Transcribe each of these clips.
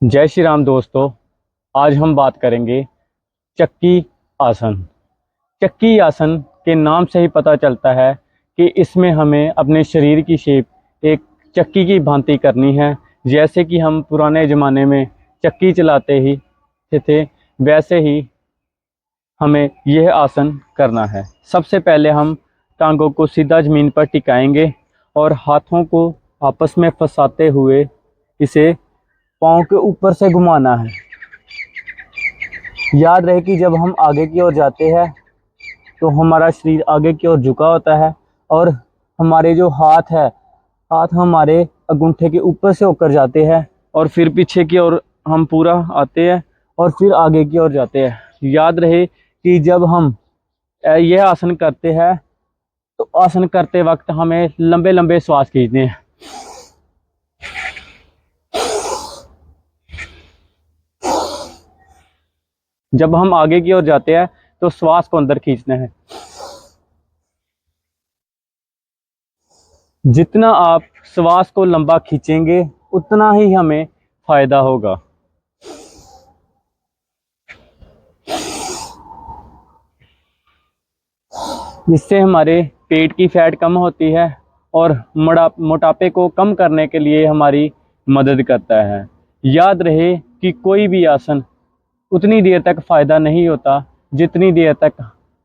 जय श्री राम दोस्तों। आज हम बात करेंगे चक्की आसन। चक्की आसन के नाम से ही पता चलता है कि इसमें हमें अपने शरीर की शेप एक चक्की की भांति करनी है। जैसे कि हम पुराने ज़माने में चक्की चलाते ही थे, वैसे ही हमें यह आसन करना है। सबसे पहले हम टांगों को सीधा ज़मीन पर टिकाएंगे और हाथों को आपस में फंसाते हुए इसे पाँव के ऊपर से घुमाना है। याद रहे कि जब हम आगे की ओर जाते हैं तो हमारा शरीर आगे की ओर झुका होता है और हमारे जो हाथ हमारे अंगूठे के ऊपर से होकर जाते हैं और फिर पीछे की ओर हम पूरा आते हैं और फिर आगे की ओर जाते हैं। याद रहे कि जब हम यह आसन करते हैं तो आसन करते वक्त हमें लंबे लंबे श्वास खींचने हैं। जब हम आगे की ओर जाते हैं तो श्वास को अंदर खींचना है। जितना आप श्वास को लंबा खींचेंगे उतना ही हमें फायदा होगा। जिससे हमारे पेट की फैट कम होती है और मोटापे को कम करने के लिए हमारी मदद करता है। याद रहे कि कोई भी आसन उतनी देर तक फ़ायदा नहीं होता जितनी देर तक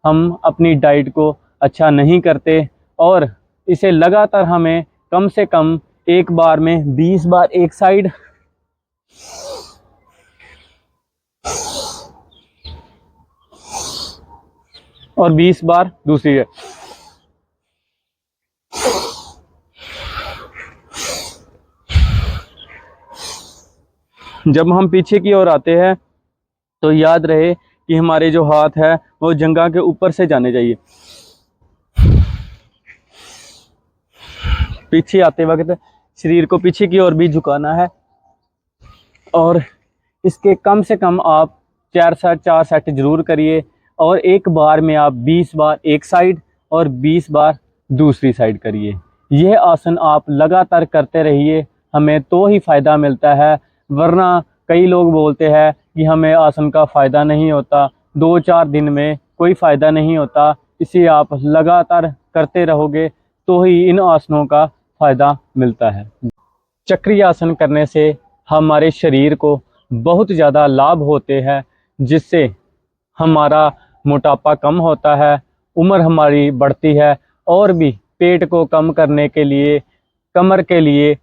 हम अपनी डाइट को अच्छा नहीं करते, और इसे लगातार हमें कम से कम एक बार में 20 बार एक साइड और 20 बार दूसरी है। जब हम पीछे की ओर आते हैं तो याद रहे कि हमारे जो हाथ है वो जंघा के ऊपर से जाने चाहिए। पीछे आते वक्त शरीर को पीछे की ओर भी झुकाना है और इसके कम से कम आप 4 सेट जरूर करिए और एक बार में आप 20 बार एक साइड और 20 बार दूसरी साइड करिए। यह आसन आप लगातार करते रहिए, हमें तो ही फ़ायदा मिलता है। वरना कई लोग बोलते हैं कि हमें आसन का फ़ायदा नहीं होता, 2-4 दिन में कोई फ़ायदा नहीं होता। इसे आप लगातार करते रहोगे तो ही इन आसनों का फ़ायदा मिलता है। चक्री आसन करने से हमारे शरीर को बहुत ज़्यादा लाभ होते हैं, जिससे हमारा मोटापा कम होता है, उम्र हमारी बढ़ती है और भी पेट को कम करने के लिए, कमर के लिए,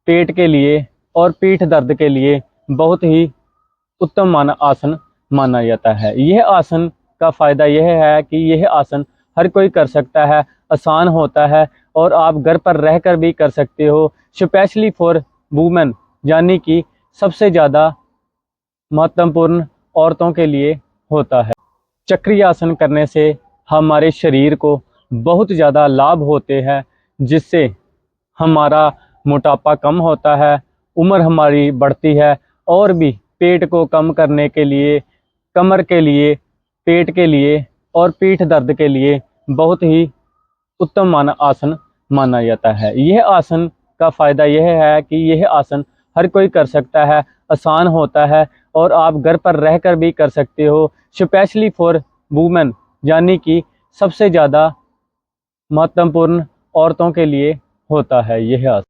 पेट के लिए और पीठ दर्द के लिए बहुत ही उत्तम आसन माना जाता है। यह आसन का फ़ायदा यह है कि यह आसन हर कोई कर सकता है, आसान होता है और आप घर पर रहकर भी कर सकते हो। स्पेशली फॉर वुमेन, यानी कि सबसे ज़्यादा महत्वपूर्ण औरतों के लिए होता है। चक्री आसन करने से हमारे शरीर को बहुत ज़्यादा लाभ होते हैं, जिससे हमारा मोटापा कम होता है, उम्र हमारी बढ़ती है और भी पेट को कम करने के लिए, कमर के लिए, पेट के लिए और पीठ दर्द के लिए बहुत ही उत्तम आसन माना जाता है। यह आसन का फ़ायदा यह है कि यह आसन हर कोई कर सकता है, आसान होता है और आप घर पर रहकर भी कर सकते हो। स्पेशली फॉर वुमेन, यानी कि सबसे ज़्यादा महत्वपूर्ण औरतों के लिए होता है यह आसन।